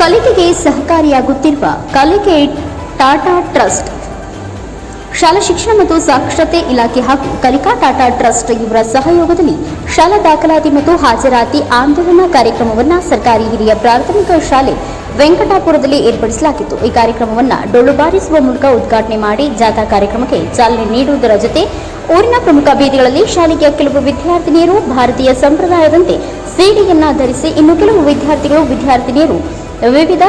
ಕಲಿಕೆಗೆ ಸಹಕಾರಿಯಾಗುತ್ತಿರುವ ಕಲಿಕೆ ಟಾಟಾ ಟ್ರಸ್ಟ್, ಶಾಲಾ ಶಿಕ್ಷಣ ಮತ್ತು ಸಾಕ್ಷರತೆ ಇಲಾಖೆ ಹಾಗೂ ಕಲಿಕಾ ಟಾಟಾ ಟ್ರಸ್ಟ್ ಇವರ ಸಹಯೋಗದಲ್ಲಿ ಶಾಲಾ ದಾಖಲಾತಿ ಮತ್ತು ಹಾಜರಾತಿ ಆಂದೋಲನ ಕಾರ್ಯಕ್ರಮವನ್ನು ಸರ್ಕಾರಿ ಹಿರಿಯ ಪ್ರಾಥಮಿಕ ಶಾಲೆ ವೆಂಕಟಾಪುರದಲ್ಲಿ ಏರ್ಪಡಿಸಲಾಗಿತ್ತು. ಈ ಕಾರ್ಯಕ್ರಮವನ್ನು ಡೊಳ್ಳು ಬಾರಿಸುವ ಮೂಲಕ ಉದ್ಘಾಟನೆ ಮಾಡಿ ಜಾಥಾ ಕಾರ್ಯಕ್ರಮಕ್ಕೆ ಚಾಲನೆ ನೀಡುವುದರ ಜೊತೆ ಊರಿನ ಪ್ರಮುಖ ಬೀದಿಗಳಲ್ಲಿ ಶಾಲೆಯ ಕೆಲವು ವಿದ್ಯಾರ್ಥಿನಿಯರು ಭಾರತೀಯ ಸಂಪ್ರದಾಯದಂತೆ ಸೀರೆಯನ್ನ ಧರಿಸಿ, ಇನ್ನು ಕೆಲವು ವಿದ್ಯಾರ್ಥಿನಿಯರು ವಿವಿಧ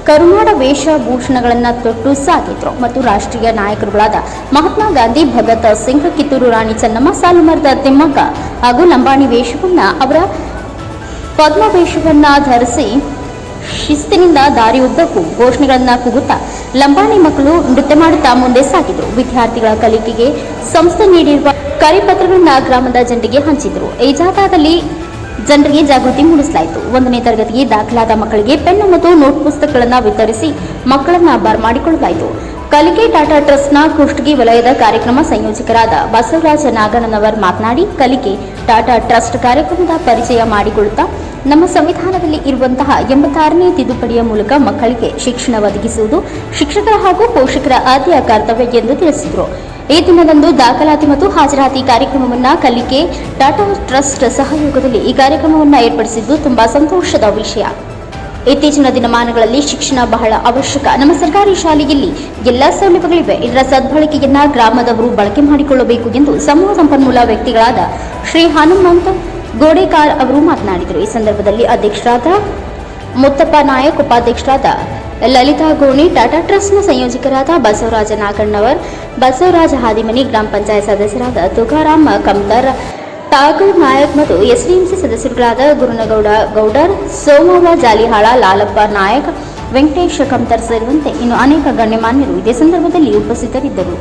ಕರುನಾಡ ವೇಷಭೂಷಣಗಳನ್ನು ತೊಟ್ಟು ಸಾಗಿದ್ರು ಮತ್ತು ರಾಷ್ಟ್ರೀಯ ನಾಯಕರುಗಳಾದ ಮಹಾತ್ಮ ಗಾಂಧಿ, ಭಗತ್ ಸಿಂಗ್, ಕಿತ್ತೂರು ರಾಣಿ ಚೆನ್ನಮ್ಮ, ಸಾಲುಮರದ ತಿಮ್ಮಕ್ಕ ಹಾಗೂ ಲಂಬಾಣಿ ವೇಷವನ್ನ ಅವರ ಪದ್ಮ ವೇಷವನ್ನ ಧರಿಸಿ ಶಿಸ್ತಿನಿಂದ ದಾರಿ ಉದ್ದಕ್ಕೂ ಘೋಷಣೆಗಳನ್ನು ಕೂಗುತ್ತಾ ಲಂಬಾಣಿ ಮಕ್ಕಳು ನೃತ್ಯ ಮಾಡುತ್ತಾ ಮುಂದೆ ಸಾಗಿದ್ರು. ವಿದ್ಯಾರ್ಥಿಗಳ ಕಲಿಕೆಗೆ ಸಂಸ್ಥೆ ನೀಡಿರುವ ಕರಿಪತ್ರಗಳನ್ನು ಗ್ರಾಮದ ಜನರಿಗೆ ಹಂಚಿದ್ರು. ಈ ಜಾಥಾದಲ್ಲಿ ಜನರಿಗೆ ಜಾಗೃತಿ ಮೂಡಿಸಲಾಯಿತು. 1ನೇ ತರಗತಿಗೆ ದಾಖಲಾದ ಮಕ್ಕಳಿಗೆ ಪೆನ್ನು ಮತ್ತು ನೋಟ್ ಪುಸ್ತಕಗಳನ್ನು ವಿತರಿಸಿ ಮಕ್ಕಳನ್ನ ಬರಮಾಡಿಕೊಳ್ಳಲಾಯಿತು. ಕಲಿಕೆ ಟಾಟಾ ಟ್ರಸ್ಟ್ನ ಕುಷ್ಟಗಿ ವಲಯದ ಕಾರ್ಯಕ್ರಮ ಸಂಯೋಜಕರಾದ ಬಸವರಾಜ ನಾಗಣ್ಣನವರ್ ಮಾತನಾಡಿ, ಕಲಿಕೆ ಟಾಟಾ ಟ್ರಸ್ಟ್ ಕಾರ್ಯಕ್ರಮದ ಪರಿಚಯ ಮಾಡಿಕೊಳ್ಳುತ್ತಾ ನಮ್ಮ ಸಂವಿಧಾನದಲ್ಲಿ ಇರುವಂತಹ 86ನೇ ತಿದ್ದುಪಡಿಯ ಮೂಲಕ ಮಕ್ಕಳಿಗೆ ಶಿಕ್ಷಣ ಒದಗಿಸುವುದು ಶಿಕ್ಷಕರ ಹಾಗೂ ಪೋಷಕರ ಆದ್ಯ ಕರ್ತವ್ಯ ಎಂದು ತಿಳಿಸಿದರು. ಈ ದಿನದಂದು ದಾಖಲಾತಿ ಮತ್ತು ಹಾಜರಾತಿ ಕಾರ್ಯಕ್ರಮವನ್ನು ಕಲಿಕೆ ಟಾಟಾ ಟ್ರಸ್ಟ್ ಸಹಯೋಗದಲ್ಲಿ ಈ ಕಾರ್ಯಕ್ರಮವನ್ನು ಏರ್ಪಡಿಸಿದ್ದು ತುಂಬಾ ಸಂತೋಷದ ವಿಷಯ. ಇತ್ತೀಚಿನ ದಿನಮಾನಗಳಲ್ಲಿ ಶಿಕ್ಷಣ ಬಹಳ ಅವಶ್ಯಕ. ನಮ್ಮ ಸರ್ಕಾರಿ ಶಾಲೆಯಲ್ಲಿ ಎಲ್ಲ ಸೌಲಭ್ಯಗಳಿವೆ. ಇದರ ಸದ್ಬಳಕೆಯನ್ನ ಗ್ರಾಮದವರು ಬಳಕೆ ಮಾಡಿಕೊಳ್ಳಬೇಕು ಎಂದು ಸಮೂಹ ಸಂಪನ್ಮೂಲ ವ್ಯಕ್ತಿಗಳಾದ ಶ್ರೀ ಹನುಮಂತ ಗೋಡೆಕಾರ್ ಅವರು ಮಾತನಾಡಿದರು. ಈ ಸಂದರ್ಭದಲ್ಲಿ ಅಧ್ಯಕ್ಷರಾದ ಮುತ್ತಪ್ಪ ನಾಯಕ್, ಉಪಾಧ್ಯಕ್ಷರಾದ ಲಲಿತಾ ಗೋಣಿ, ಟಾಟಾ ಟ್ರಸ್ಟ್ನ ಸಂಯೋಜಕರಾದ ಬಸವರಾಜ ನಾಗಣ್ಣವರ್, ಬಸವರಾಜ ಹಾದಿಮನಿ, ಗ್ರಾಮ ಪಂಚಾಯತ್ ಸದಸ್ಯರಾದ ತುಕಾರಾಮ್ ಕಮ್ದರ್, ಟಾಗೂರ್ ನಾಯಕ್ ಮತ್ತು ಎಸ್ಡಿಎಂಸಿ ಸದಸ್ಯರುಗಳಾದ ಗುರುನಗೌಡ ಗೌಡರ್, ಸೋಮವ್ವ ಜಾಲಿಹಾಳ, ಲಾಲಪ್ಪ ನಾಯಕ್, ವೆಂಕಟೇಶ್ ಕಮ್ತರ್ ಸೇರಿದಂತೆ ಇನ್ನು ಅನೇಕ ಗಣ್ಯಮಾನ್ಯರು ಇದೇ ಸಂದರ್ಭದಲ್ಲಿ ಉಪಸ್ಥಿತರಿದ್ದರು.